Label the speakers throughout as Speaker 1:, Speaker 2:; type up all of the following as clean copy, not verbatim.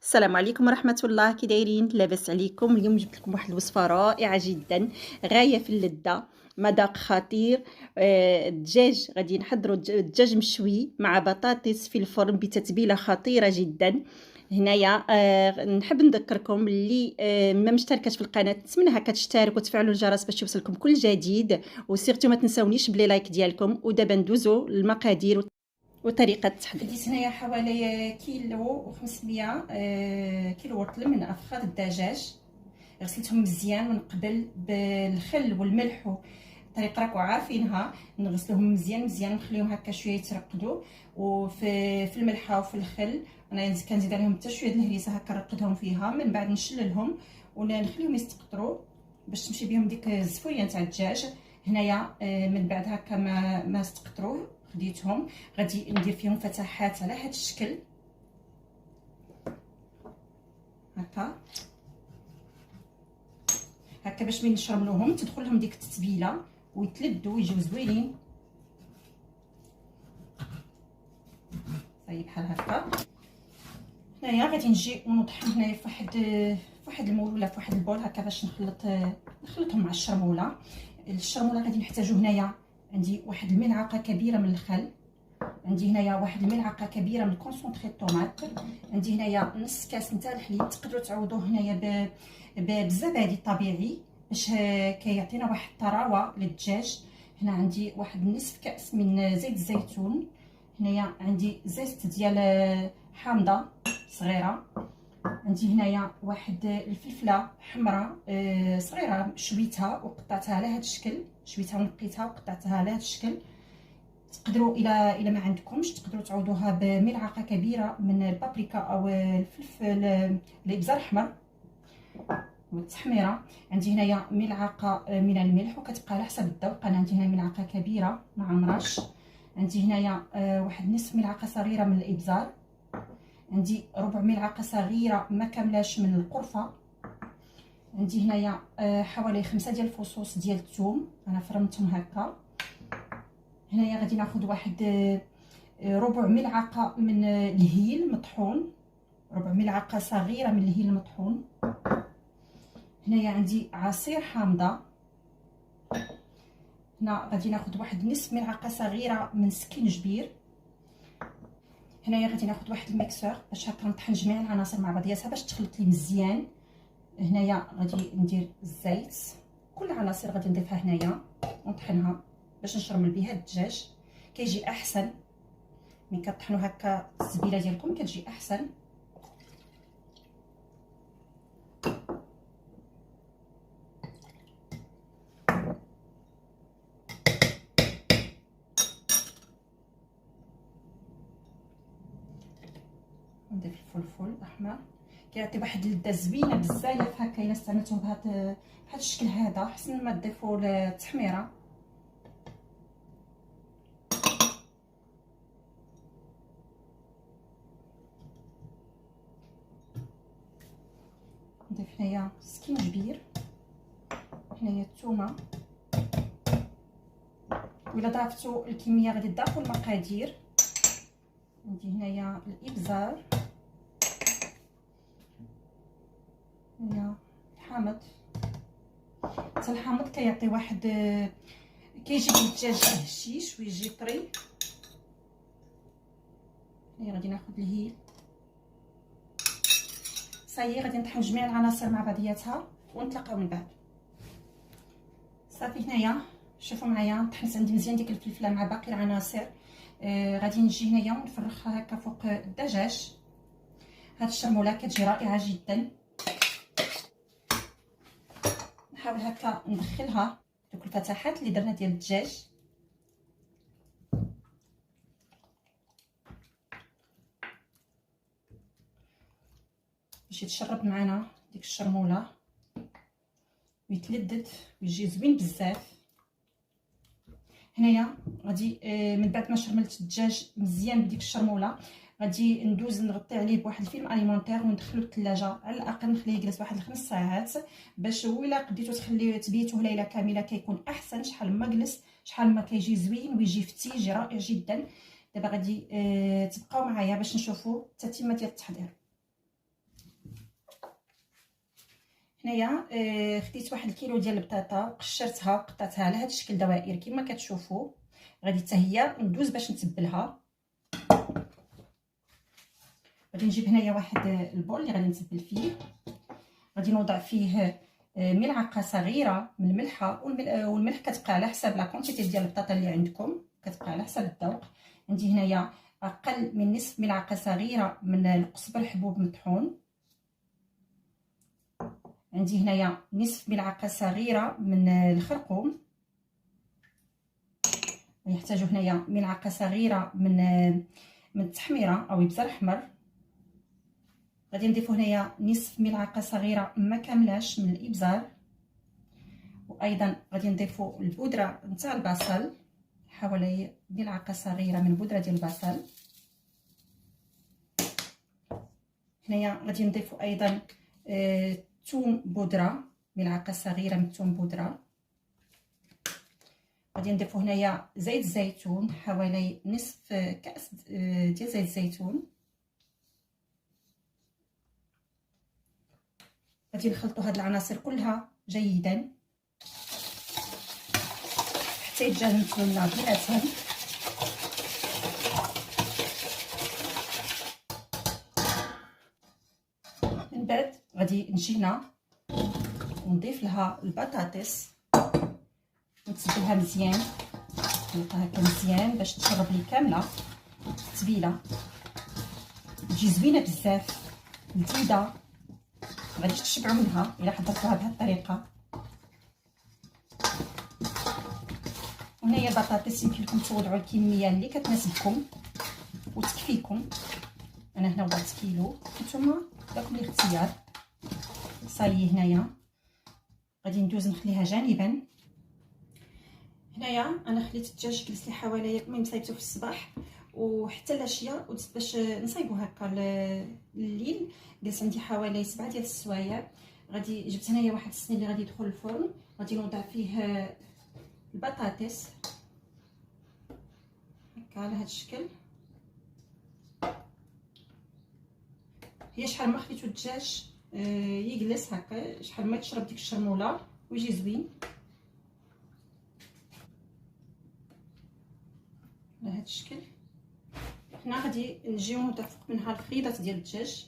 Speaker 1: السلام عليكم ورحمة الله، كي دايرين؟ لاباس عليكم؟ اليوم جبت لكم واحد الوصفة رائعة جدا، غاية في اللذة، مذاق خطير. الدجاج غادي نحضروا الدجاج مشوي مع بطاطس في الفرن بتتبيلة خطيرة جدا. هنايا نحب نذكركم اللي ما مشتركاش في القناة نتمنى هكا تشتركوا وتفعلوا الجرس باش يوصلكم كل جديد، وسيرتو ما تنساونيش بلي لايك ديالكم. ودابا ندوزو للمقادير وطريقة التحضير. خديت هنايا حوالي كيلو و500 كيلو ورطل من افخاذ الدجاج. غسلتهم مزيان من قبل بالخل والملح، طريقه راكم عارفينها. نغسلوهم مزيان نخليهم هكا شويه يترقدوا، وفي الملحه وفي الخل انا كنزيد عليهم حتى شويه الهريسه هكا نرقدهم فيها. من بعد نشللهم ونخليهم يستقطروا باش تمشي بهم ديك الزفويه نتاع الدجاج. هنايا من بعد هكا ما استقطروا خديتهم، غادي ندير فيهم فتحات على هذا الشكل هكا باش ملي نشرملوهم تدخل لهم ديك التتبيله ويتلدوا ويجيو زوينين. صايب بحال هكا. هنايا غادي نجي ونطحن هنايا في واحد المول ولا في واحد البول هكا باش نخلطهم مع الشرموله. غادي نحتاجو هنايا عندي واحد الملعقه كبيره من الخل، عندي هنايا واحد الملعقه كبيره من كونسونطري الطوماط، عندي هنايا نص كاس نتاع الحليب. تقدروا تعوضوه هنايا بالزبادي الطبيعي باش كيعطينا واحد الطراوه للدجاج. هنا عندي واحد نصف كاس من زيت الزيتون. هنايا عندي زيت ديال حامضه صغيره. عندي هنايا واحد الفلفله حمراء صغيره شويتها وقطعتها على هذا الشكل، شويتها ونقيتها وقطعتها على هذا الشكل. تقدروا الى ما عندكمش تقدروا تعوضوها بملعقه كبيره من البابريكا او الفلفل الابزار الاحمر والتحميره. عندي هنايا ملعقه من الملح وكتبقى على حسب الذوق. انا عندي هنا ملعقه كبيره مع مرش. عندي هنايا واحد نصف ملعقه صغيره من الابزار. عندي ربع ملعقه صغيره ما كاملاش من القرفه. عندي هنايا حوالي 5 ديال الفصوص ديال الثوم انا فرمتهم هكا. هنايا غادي ناخذ واحد ربع ملعقه من الهيل مطحون، ربع ملعقه صغيره من الهيل المطحون. هنايا عندي عصير حامضه. هنا غادي ناخذ واحد نصف ملعقه صغيره من سكينجبير. هنايا غادي ناخذ واحد الميكسور باش هكا نطحن جميع العناصر مع بعضياتها باش تخلط لي مزيان. هنايا غادي ندير الزيت، كل العناصر غادي نضيفها هنايا ونطحنها باش نشرمل بها الدجاج. كيجي احسن ملي كطحنوا هكا التتبيله ديالكم كتجي احسن. نضيف الفلفل الاحمر كيعطي واحد اللذه زوينه بزاف هكا. الا استعملتوه بهذا الشكل هذا حسن ما تضيفوا التحميره. نضيف هنايا سكينجبير، هنايا الثومه. وإلا ضافتوا الكميه غادي تضاعفوا المقادير. عندي هنايا الابزار، هنايا الحامض. حتى الحامض كيعطي واحد كيجيب الدجاج هشيش ويجي طري. هنايا غادي ناخذ الهيل. صايي غادي نطحن جميع العناصر مع بعضياتها ونتلاقاو من بعد. صافي هنايا شوفوا معايا طحنت عندي مزيان ديك الفلفله مع باقي العناصر. غادي نجي هنايا ونفرخها هكا فوق الدجاج. هاد الشرموله كتجي رائعه جدا. نحاول هكا ندخلها دوك الفتحات اللي درنا ديال الدجاج. باش يتشرب معنا ديك الشرموله ويتلدد ويجي زوين بزاف. هنايا غادي من بعد ما شرملت الدجاج مزيان بديك الشرموله غادي ندوز نغطي عليه بواحد الفيلم اليمونتير وندخلو للثلاجه. على الاقل نخليه يجلس واحد 5 ساعات باش الا قديتو تخليه تبيتوه ليله كامله كيكون احسن. شحال ما جلس شحال ما كيجي زوين ويجي فتي يجي رائع جدا. دابا غادي تبقاو معايا باش نشوفوا التتمه ديال التحضير. هنايا خديت واحد الكيلو ديال البطاطا وقشرتها وقطعتها على هذا الشكل دوائر كما كتشوفوا. غادي حتى هي ندوز باش نتبلها. غادي نجيب هنايا واحد البول اللي غادي نتبل فيه. غادي نوضع فيه ملعقه صغيره من الملحه، والملح كتبقى على حساب لا كونتيتي ديال البطاطا اللي عندكم، كتبقى على حساب الذوق. عندي هنايا اقل من نصف ملعقه صغيره من القزبر الحبوب مطحون. عندي هنايا نصف ملعقه صغيره من الخرقوم. يحتاجوا هنايا ملعقه صغيره من التحميره او ابزار احمر. غادي نضيفو هنايا نصف ملعقه صغيره ما كاملاش من الابزار. وايضا غادي نضيفو البودره نتاع البصل، حوالي ملعقه صغيره من بودره ديال البصل. هنايا غادي نضيفو ايضا ثوم بودره، ملعقه صغيره من الثوم بودره. غادي نضيفو هنايا زيت الزيتون، حوالي نصف كاس ديال زيت الزيتون. غادي نخلطوا هاد العناصر كلها جيدا حتى يتجانسوا لنا بيناتهم. من بعد غادي نجي هنا ونضيف لها البطاطس ونتبلها مزيان، نخلطها هكا مزيان باش تشرب لي كامله التتبيله، تجي زوينه بزاف لذيذه، غاديش تشبعوا منها الا حضرتوها بهذه الطريقه. وهنايا البطاطس يمكن لكم توضعوا الكميه اللي كتناسبكم وتكفيكم. انا هنا وضعت كيلو، نتوما لكم الاختيار. صايي هنايا غادي ندوز نخليها جانبا. هنايا انا خليت الدجاج جلس لي حوالي، المهم صايبته في الصباح وحتى العشيه، ودزت باش نصايبو هكا الليل. جلس عندي حوالي 7 ديال السوايع. غادي جبت هنايا واحد الصني اللي غادي يدخل الفرن، غادي نوضع فيه البطاطس هكا على هذا الشكل. هي شحال ما خليتو الدجاج يجلس هكا، شحال ما تشرب ديك الشرموله ويجي زوين على هذا الشكل. حنا غادي نجيو نوضع فوق منها الخريطات ديال الدجاج.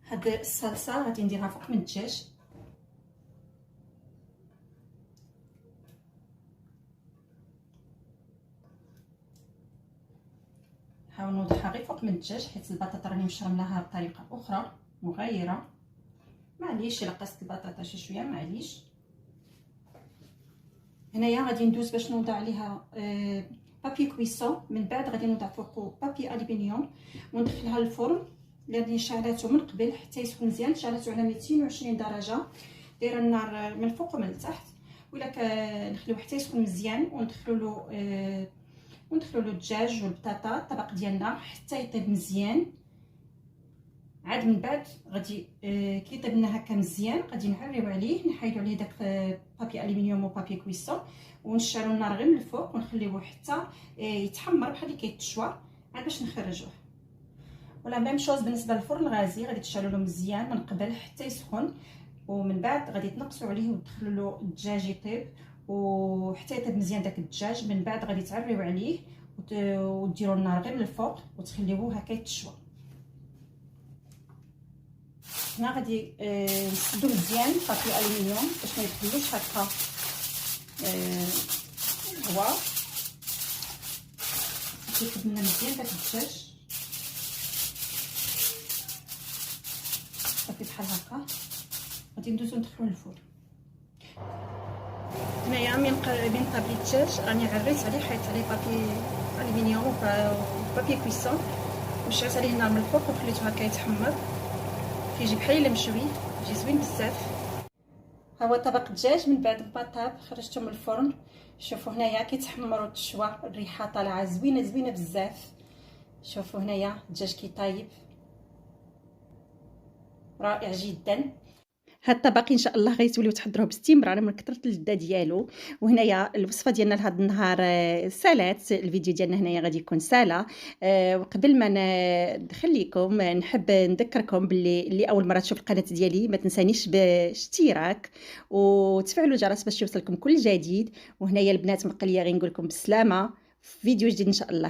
Speaker 1: هاد الصلصه غادي نديرها فوق من الدجاج. نحاول نوضعها غير فوق من الدجاج حيت البطاطا راني مشرملاها بطريقه اخرى مغايره. معليش الا قصت البطاطا شي شويه معليش. هنايا غادي ندوز باش نوضع عليها بابي كويسون. من بعد غادي نوضع فوقو بابي الومنيوم وندخلها للفرن اللي غادي نشعلاتو من قبل حتى يسخن مزيان. شعلاتو على 220 درجه، دايره النار من الفوق ومن التحت. ولا نخليوه حتى يسخن مزيان وندخلوا له الدجاج والبطاطا الطبق ديالنا حتى يطيب مزيان. عاد من بعد غادي كي يطيب لنا هكا مزيان غادي نعريو عليه، نحيدو عليه داك بابي الومنيوم وبابي كويسون ونشعلو النار غير من الفوق ونخليوه حتى يتحمر بحال اللي كيتشوى عاد باش نخرجوه. ولا ميم شوز بالنسبه للفرن الغازي، غادي تشعلوا له مزيان من قبل حتى يسخن، ومن بعد غادي تنقصوا عليه وتدخلوا له الدجاج يطيب وحتى يطيب مزيان داك الدجاج. من بعد غادي تعريو عليه وديروا النار غير من الفوق وتخليوه هكا يتشوى. هنا غادي نسدو مزيان بابي الومنيوم باش ما يدخلوش هكا الهواء. كيطيب لنا مزيان داك الدجاج صافي بحال هكا. غادي ندوزو ندخلو للفرن. هنايا من طابلي الدجاج راني عريت عليه، حيت عليه بابي الومنيوم وبابي كويسون وشعلت عليه النار من الفوق وخليته هكا يتحمر. كيجي بحال الا مشوي، يجي زوين بزاف. ها هو طبق الدجاج من بعد ما طاب خرجته من الفرن. شوفوا هنايا كيتحمر وتشوى، الريحه طالعه زوينه زوينه بزاف. شوفوا هنايا الدجاج كيطايب رائع جدا. هاد الطبق ان شاء الله غيتوليو تحضروه باستمرار من كثره اللذه ديالو. وهنايا الوصفه ديالنا لهاد النهار سالات، الفيديو ديالنا هنايا غادي يكون سالا. وقبل ما ندخل لكم نحب نذكركم باللي اللي اول مره تشوف القناه ديالي ما تنسانيش بالاشتراك وتفعلوا الجرس باش يوصلكم كل جديد. وهنايا البنات مقليه غير نقول لكم بالسلامه في فيديو جديد ان شاء الله.